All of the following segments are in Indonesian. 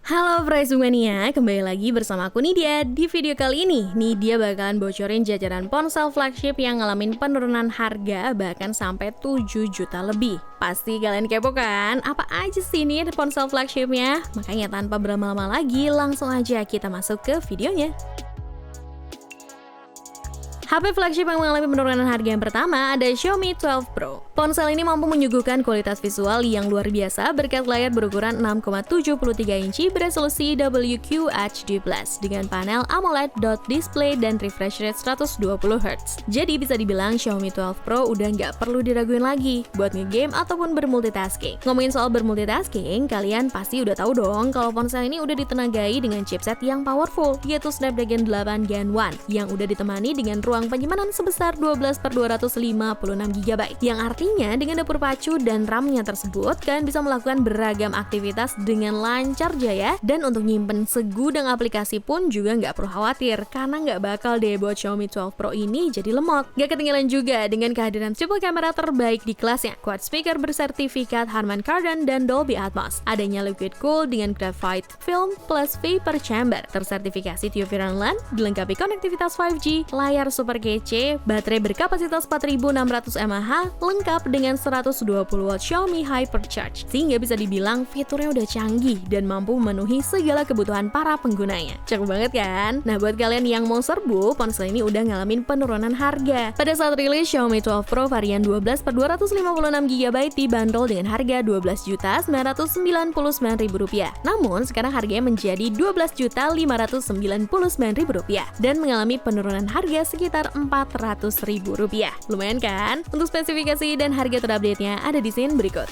Halo Price Mania, kembali lagi bersama aku Nidia. Di video kali ini, Nidia bakalan bocorin jajaran ponsel flagship yang ngalamin penurunan harga bahkan sampai 7 juta lebih. Pasti kalian kepo kan? Apa aja sih ini ponsel flagshipnya? Makanya tanpa berlama-lama lagi, langsung aja kita masuk ke videonya. HP flagship yang mengalami penurunan harga yang pertama ada Xiaomi 12 Pro. Ponsel ini mampu menyuguhkan kualitas visual yang luar biasa berkat layar berukuran 6,73 inci beresolusi WQHD+ dengan panel AMOLED dot display dan refresh rate 120Hz. Jadi bisa dibilang Xiaomi 12 Pro udah nggak perlu diraguin lagi buat ngegame ataupun bermultitasking. Ngomongin soal bermultitasking, kalian pasti udah tahu dong kalau ponsel ini udah ditenagai dengan chipset yang powerful, yaitu Snapdragon 8 Gen 1 yang udah ditemani dengan ruang penyimpanan sebesar 12/256 GB, yang artinya dengan dapur pacu dan RAM-nya tersebut kalian bisa melakukan beragam aktivitas dengan lancar jaya, dan untuk nyimpen segudang aplikasi pun juga nggak perlu khawatir karena nggak bakal deh buat Xiaomi 12 Pro ini jadi lemot. Gak ketinggalan juga dengan kehadiran triple kamera terbaik di kelasnya, quad speaker bersertifikat Harman Kardon dan Dolby Atmos, adanya liquid cool dengan graphite film plus vapor chamber, tersertifikasi TÜV Rheinland, dilengkapi konektivitas 5G, layar super kece, baterai berkapasitas 4600 mAh, lengkap dengan 120W Xiaomi Hypercharge, sehingga bisa dibilang fiturnya udah canggih dan mampu memenuhi segala kebutuhan para penggunanya. Cakep banget kan? Nah, buat kalian yang mau serbu, ponsel ini udah ngalamin penurunan harga. Pada saat rilis, Xiaomi 12 Pro varian 12/256 GB dibanderol dengan harga Rp12.999.000. Namun, sekarang harganya menjadi Rp12.599.000 dan mengalami penurunan harga sekitar Rp400.000. Lumayan kan? Untuk spesifikasi dan harga terupdate-nya ada di scene berikut.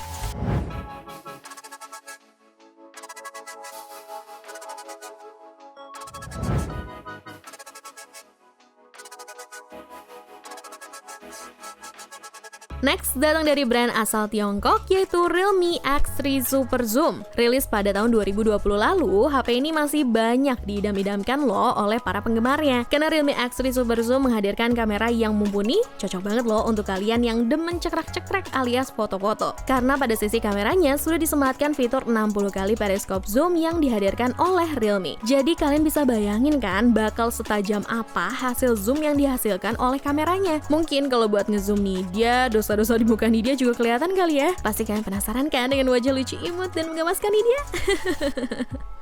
Next, datang dari brand asal Tiongkok yaitu Realme X3 Super Zoom. Rilis pada tahun 2020 lalu, HP ini masih banyak diidam-idamkan loh oleh para penggemarnya. Karena Realme X3 Super Zoom menghadirkan kamera yang mumpuni, cocok banget loh untuk kalian yang demen cekrek-cekrek alias foto-foto. Karena pada sisi kameranya sudah disematkan fitur 60 kali periskop zoom yang dihadirkan oleh Realme. Jadi kalian bisa bayangin kan bakal setajam apa hasil zoom yang dihasilkan oleh kameranya. Mungkin kalau buat ngezoom nih, dia dosa di muka Nidia juga kelihatan kali ya. Pasti kalian penasaran kan dengan wajah lucu imut dan menggemaskan Nidia?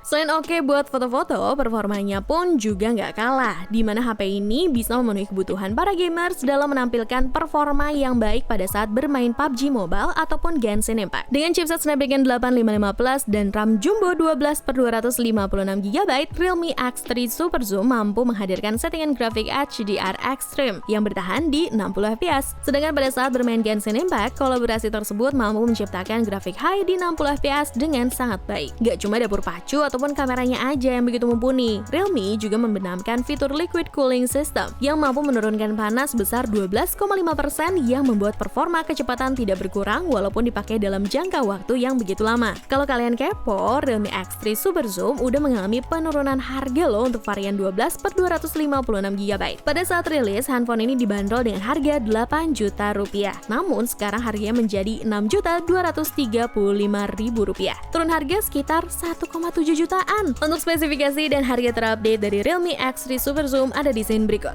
Selain oke buat foto-foto, performanya pun juga nggak kalah, di mana HP ini bisa memenuhi kebutuhan para gamers dalam menampilkan performa yang baik pada saat bermain PUBG Mobile ataupun Genshin Impact. Dengan chipset Snapdragon 855 Plus dan RAM jumbo 12/256 GB, Realme X3 Super Zoom mampu menghadirkan settingan grafik HDR Extreme yang bertahan di 60 fps. Sedangkan pada saat bermain Genshin Impact, kolaborasi tersebut mampu menciptakan grafik high di 60 fps dengan sangat baik. Gak cuma dapur pacu ataupun kameranya aja yang begitu mumpuni, Realme juga membenamkan fitur liquid cooling system yang mampu menurunkan panas sebesar 12,5% yang membuat performa kecepatan tidak berkurang walaupun dipakai dalam jangka waktu yang begitu lama. Kalau kalian kepo, Realme X3 Super Zoom udah mengalami penurunan harga loh untuk varian 12/256 GB. Pada saat rilis, handphone ini dibanderol dengan harga Rp8 juta. Namun sekarang harganya menjadi Rp6.235.000. Turun harga sekitar 1,7 jutaan. Untuk spesifikasi dan harga terupdate dari Realme X3 Super Zoom ada di scene berikut.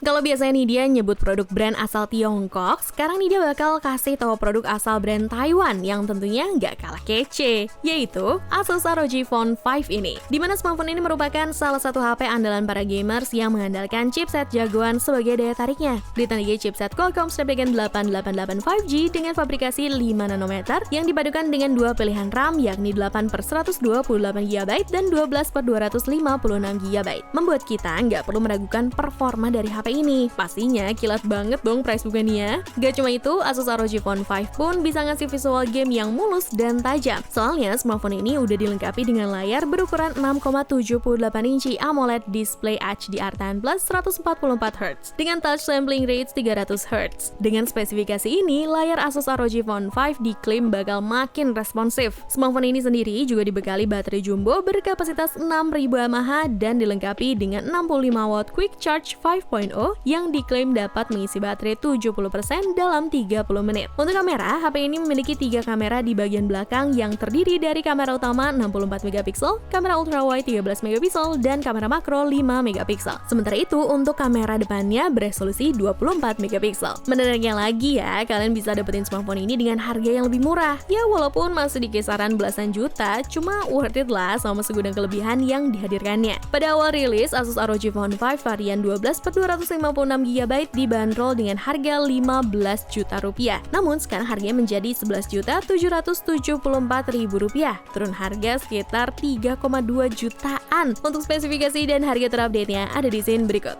Kalau biasanya Nidia nyebut produk brand asal Tiongkok, sekarang Nidia bakal kasih tahu produk asal brand Taiwan yang tentunya nggak kalah kece, yaitu Asus ROG Phone 5 ini. Dimana smartphone ini merupakan salah satu HP andalan para gamers yang mengandalkan chipset jagoan sebagai daya tariknya. Ditandai chipset Qualcomm Snapdragon 888 5G dengan fabrikasi 5 nanometer yang dipadukan dengan dua pilihan RAM yakni 8/128 GB dan 12/256 GB. Membuat kita nggak perlu meragukan performa dari HP HP ini. Pastinya kilat banget dong price bukannya. Gak cuma itu, Asus ROG Phone 5 pun bisa ngasih visual game yang mulus dan tajam. Soalnya smartphone ini udah dilengkapi dengan layar berukuran 6,78 inci AMOLED display HDR10+ 144Hz dengan touch sampling rate 300Hz. Dengan spesifikasi ini, layar Asus ROG Phone 5 diklaim bakal makin responsif. Smartphone ini sendiri juga dibekali baterai jumbo berkapasitas 6000 mAh dan dilengkapi dengan 65W Quick Charge 5.0 yang diklaim dapat mengisi baterai 70% dalam 30 menit. Untuk kamera, HP ini memiliki 3 kamera di bagian belakang yang terdiri dari kamera utama 64MP, kamera ultrawide 13MP, dan kamera makro 5MP. Sementara itu, untuk kamera depannya beresolusi 24MP. Menariknya lagi ya, kalian bisa dapetin smartphone ini dengan harga yang lebih murah. Ya walaupun masih di kisaran belasan juta, cuma worth it lah sama segudang kelebihan yang dihadirkannya. Pada awal rilis, Asus ROG Phone 5 varian 12/256GB dibanderol dengan harga 15 juta rupiah. Namun sekarang harganya menjadi 11.774.000 rupiah, turun harga sekitar 3,2 jutaan. Untuk spesifikasi dan harga terupdate-nya ada di scene berikut.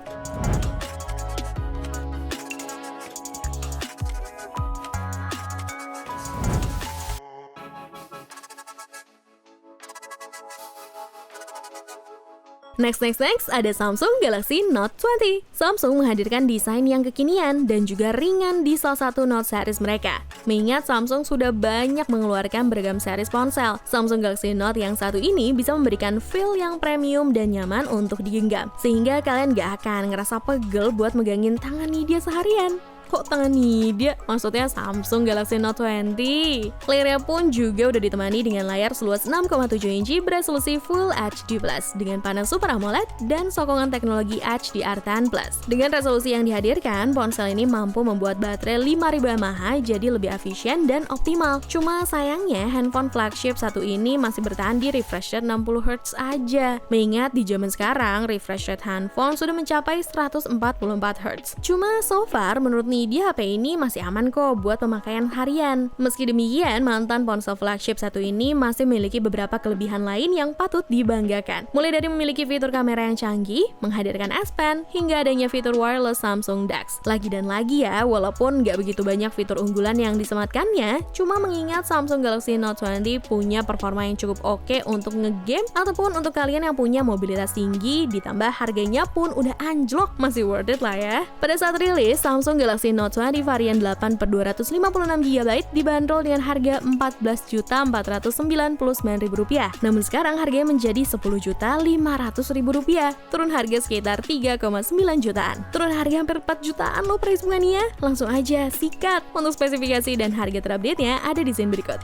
Next, ada Samsung Galaxy Note 20. Samsung menghadirkan desain yang kekinian dan juga ringan di salah satu Note series mereka. Mengingat Samsung sudah banyak mengeluarkan beragam series ponsel, Samsung Galaxy Note yang satu ini bisa memberikan feel yang premium dan nyaman untuk digenggam, sehingga kalian gak akan ngerasa pegel buat megangin tangan dia seharian. Kok tangan dia? Maksudnya Samsung Galaxy Note 20. Layarnya pun juga udah ditemani dengan layar seluas 6,7 inci beresolusi Full HD+, dengan panel Super AMOLED dan sokongan teknologi HDR10+. Dengan resolusi yang dihadirkan, ponsel ini mampu membuat baterai 5000 mAh jadi lebih efisien dan optimal. Cuma sayangnya, handphone flagship satu ini masih bertahan di refresh rate 60Hz aja. Mengingat di zaman sekarang, refresh rate handphone sudah mencapai 144Hz. Cuma so far, menurut Media HP ini masih aman kok buat pemakaian harian. Meski demikian, mantan ponsel flagship satu ini masih memiliki beberapa kelebihan lain yang patut dibanggakan. Mulai dari memiliki fitur kamera yang canggih, menghadirkan S Pen, hingga adanya fitur wireless Samsung DeX. Lagi dan lagi ya, walaupun nggak begitu banyak fitur unggulan yang disematkannya, cuma mengingat Samsung Galaxy Note 20 punya performa yang cukup oke untuk ngegame ataupun untuk kalian yang punya mobilitas tinggi, ditambah harganya pun udah anjlok, masih worth it lah ya. Pada saat rilis, Samsung Galaxy Note 20 varian 8/256GB dibanderol dengan harga Rp14.499.000 rupiah. Namun sekarang harganya menjadi Rp10.500.000 rupiah, turun harga sekitar 3,9 jutaan. Turun harga hampir 4 jutaan loh price bunganya. Langsung aja sikat. Untuk spesifikasi dan harga terupdate-nya ada di scene berikut.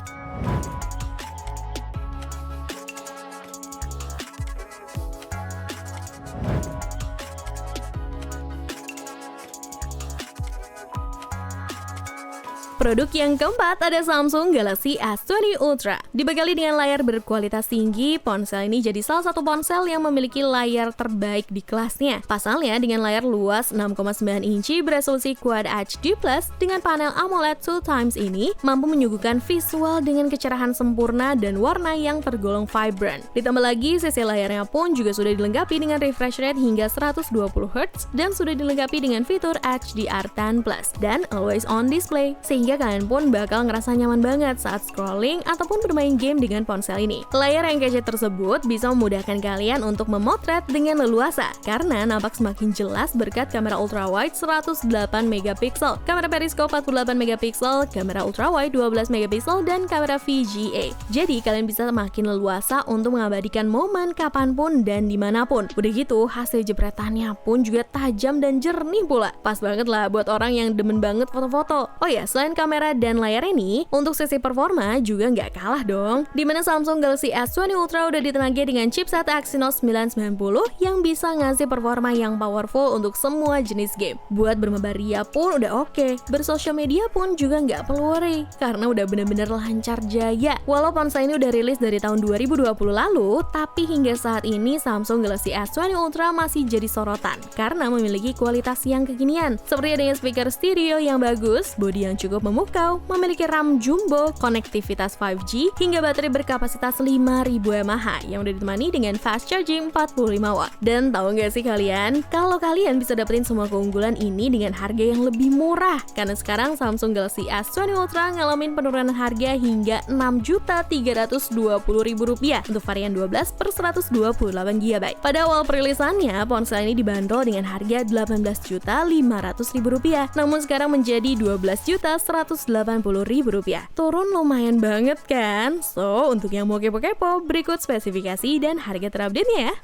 Produk yang keempat ada Samsung Galaxy S20 Ultra. Dibekali dengan layar berkualitas tinggi, ponsel ini jadi salah satu ponsel yang memiliki layar terbaik di kelasnya. Pasalnya, dengan layar luas 6,9 inci beresolusi Quad HD+, dengan panel AMOLED 2x ini, mampu menyuguhkan visual dengan kecerahan sempurna dan warna yang tergolong vibrant. Ditambah lagi, sisi layarnya pun juga sudah dilengkapi dengan refresh rate hingga 120Hz dan sudah dilengkapi dengan fitur HDR10+, dan always on display, sehingga kalian pun bakal ngerasa nyaman banget saat scrolling ataupun bermain game dengan ponsel ini. Layar yang kece tersebut bisa memudahkan kalian untuk memotret dengan leluasa karena nampak semakin jelas berkat kamera ultrawide 108MP, kamera periskop 48MP, kamera ultrawide 12MP, dan kamera VGA. Jadi kalian bisa makin leluasa untuk mengabadikan momen kapanpun dan dimanapun. Udah gitu, hasil jepretannya pun juga tajam dan jernih pula. Pas banget lah buat orang yang demen banget foto-foto. Oh ya, selain kamera dan layar ini, untuk sisi performa juga nggak kalah dong. Dimana Samsung Galaxy S20 Ultra udah ditenagai dengan chipset Exynos 990 yang bisa ngasih performa yang powerful untuk semua jenis game. Buat bermabaria pun udah oke. Bersosial media pun juga nggak perlu worry, karena udah bener-bener lancar jaya. Walau ponsel ini udah rilis dari tahun 2020 lalu, tapi hingga saat ini Samsung Galaxy S20 Ultra masih jadi sorotan karena memiliki kualitas yang kekinian, seperti adanya speaker stereo yang bagus, bodi yang cukup memukau, memiliki RAM jumbo, konektivitas 5G, hingga baterai berkapasitas 5000 mAh yang udah ditemani dengan fast charging 45 watt. Dan tahu nggak sih kalian, kalau kalian bisa dapetin semua keunggulan ini dengan harga yang lebih murah, karena sekarang Samsung Galaxy S20 Ultra ngalamin penurunan harga hingga Rp6.320.000 untuk varian 12 per 128 GB. Pada awal perilisannya, ponsel ini dibanderol dengan harga Rp18.500.000, namun sekarang menjadi Rp12.180.000. Turun lumayan banget kan? So, untuk yang mau kepo-kepo, berikut spesifikasi dan harga terupdate-nya ya.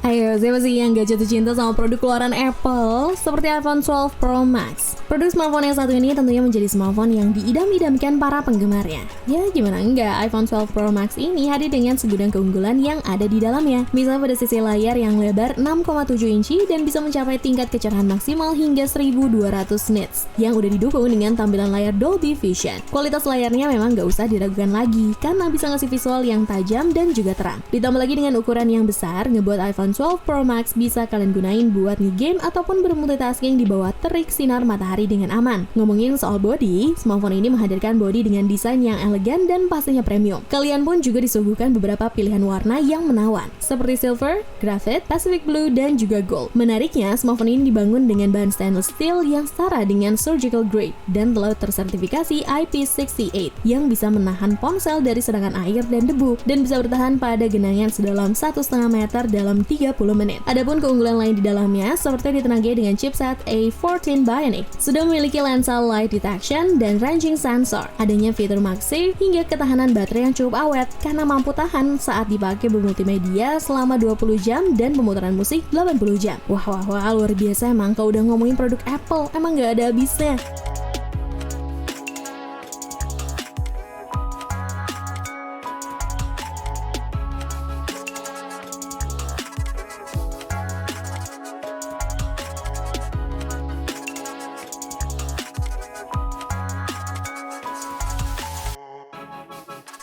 Ayo, siapa sih yang gak jatuh cinta sama produk keluaran Apple seperti iPhone 12 Pro Max? Produk smartphone yang satu ini tentunya menjadi smartphone yang diidam-idamkan para penggemarnya. Ya, gimana enggak, iPhone 12 Pro Max ini hadir dengan segudang keunggulan yang ada di dalamnya. Misalnya pada sisi layar yang lebar 6,7 inci dan bisa mencapai tingkat kecerahan maksimal hingga 1200 nits, yang udah didukung dengan tampilan layar Dolby Vision. Kualitas layarnya memang gak usah diragukan lagi, karena bisa ngasih visual yang tajam dan juga terang. Ditambah lagi dengan ukuran yang besar, ngebuat iPhone 12 Pro Max bisa kalian gunain buat nge-game ataupun bermultitasking di bawah terik sinar matahari dengan aman. Ngomongin soal body, smartphone ini menghadirkan body dengan desain yang elegan dan pastinya premium. Kalian pun juga disuguhkan beberapa pilihan warna yang menawan, seperti silver, graphite, Pacific blue, dan juga gold. Menariknya, smartphone ini dibangun dengan bahan stainless steel yang setara dengan surgical grade dan telah tersertifikasi IP68 yang bisa menahan ponsel dari serangan air dan debu dan bisa bertahan pada genangan sedalam 1,5 meter dalam 30 menit. Adapun keunggulan lain di dalamnya seperti ditenagai dengan chipset A14 Bionic, sudah memiliki lensa light detection dan ranging sensor, adanya fitur MagSafe hingga ketahanan baterai yang cukup awet karena mampu tahan saat dipakai bermultimedia selama 20 jam dan pemutaran musik 80 jam. Wah, luar biasa emang kalau udah ngomongin produk Apple, emang gak ada habisnya.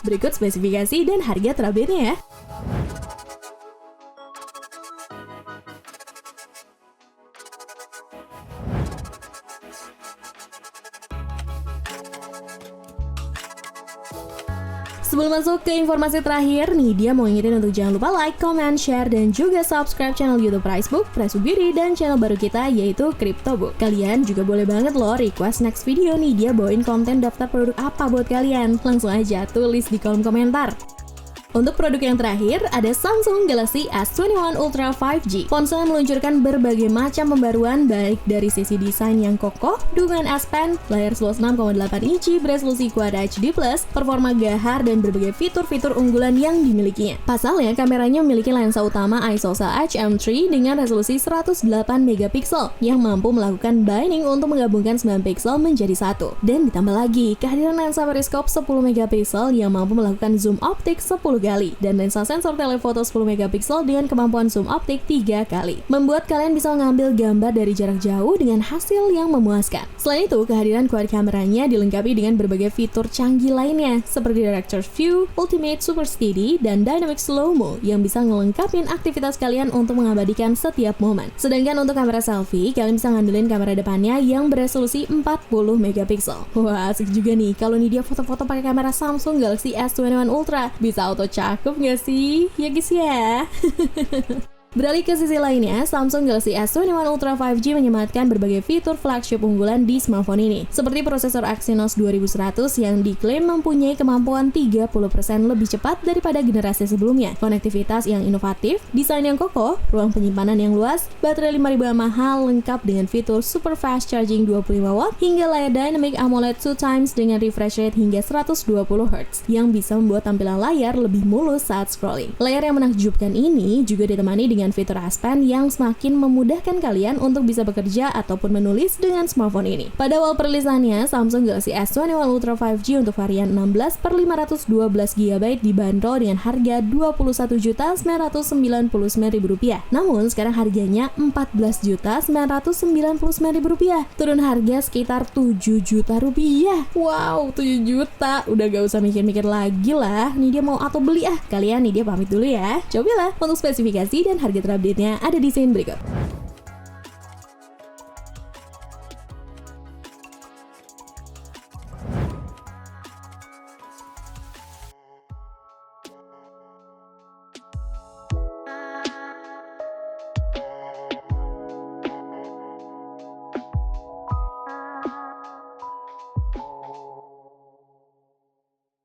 Berikut spesifikasi dan harga terupdate-nya ya. Sebelum masuk ke informasi terakhir, nih dia mau ngingetin untuk jangan lupa like, comment, share, dan juga subscribe channel YouTube Pricebook Beauty, dan channel baru kita yaitu CryptoBook. Kalian juga boleh banget loh request next video nih dia bawain konten daftar produk apa buat kalian. Langsung aja tulis di kolom komentar. Untuk produk yang terakhir, ada Samsung Galaxy S21 Ultra 5G. Ponsel meluncurkan berbagai macam pembaruan baik dari sisi desain yang kokoh, dukungan S Pen, layar seluas 6,8 inci beresolusi Quad HD+, performa gahar, dan berbagai fitur-fitur unggulan yang dimilikinya. Pasalnya, kameranya memiliki lensa utama ISOCELL HM3 dengan resolusi 108 megapiksel yang mampu melakukan binding untuk menggabungkan 9 piksel menjadi satu. Dan ditambah lagi, kehadiran lensa periskop 10 megapiksel yang mampu melakukan zoom optik 10 kali dan lensa sensor telefoto 10 megapiksel dengan kemampuan zoom optik 3 kali, membuat kalian bisa mengambil gambar dari jarak jauh dengan hasil yang memuaskan. Selain itu, kehadiran quad kameranya dilengkapi dengan berbagai fitur canggih lainnya seperti Director's View, Ultimate Super Steady, dan Dynamic Slow-Mo yang bisa ngelengkapin aktivitas kalian untuk mengabadikan setiap momen. Sedangkan untuk kamera selfie, kalian bisa ngandelin kamera depannya yang beresolusi 40 megapiksel. Wah, asik juga nih kalau nih dia foto-foto pakai kamera Samsung Galaxy S21 Ultra. Bisa auto cakep nggak sih? Ya guys ya. Beralih ke sisi lainnya, Samsung Galaxy S21 Ultra 5G menyematkan berbagai fitur flagship unggulan di smartphone ini, seperti prosesor Exynos 2100 yang diklaim mempunyai kemampuan 30% lebih cepat daripada generasi sebelumnya, konektivitas yang inovatif, desain yang kokoh, ruang penyimpanan yang luas, baterai 5000 mAh lengkap dengan fitur super fast charging 25 watt, hingga layar Dynamic AMOLED 2x dengan refresh rate hingga 120Hz yang bisa membuat tampilan layar lebih mulus saat scrolling. Layar yang menakjubkan ini juga ditemani dengan dengan fitur S Pen yang semakin memudahkan kalian untuk bisa bekerja ataupun menulis dengan smartphone ini. Pada awal perilisannya, Samsung Galaxy S21 Ultra 5G untuk varian 16 per 512 GB dibanderol dengan harga Rp21.999.000. Namun sekarang harganya Rp14.999.000. Turun harga sekitar Rp7 juta. Wow, 7 juta. Udah gak usah mikir-mikir lagi lah. Nih dia mau atau beli ah. Kalian nih dia pamit dulu ya. Cobalah untuk spesifikasi dan harga terupdate-nya ada di scene berikut.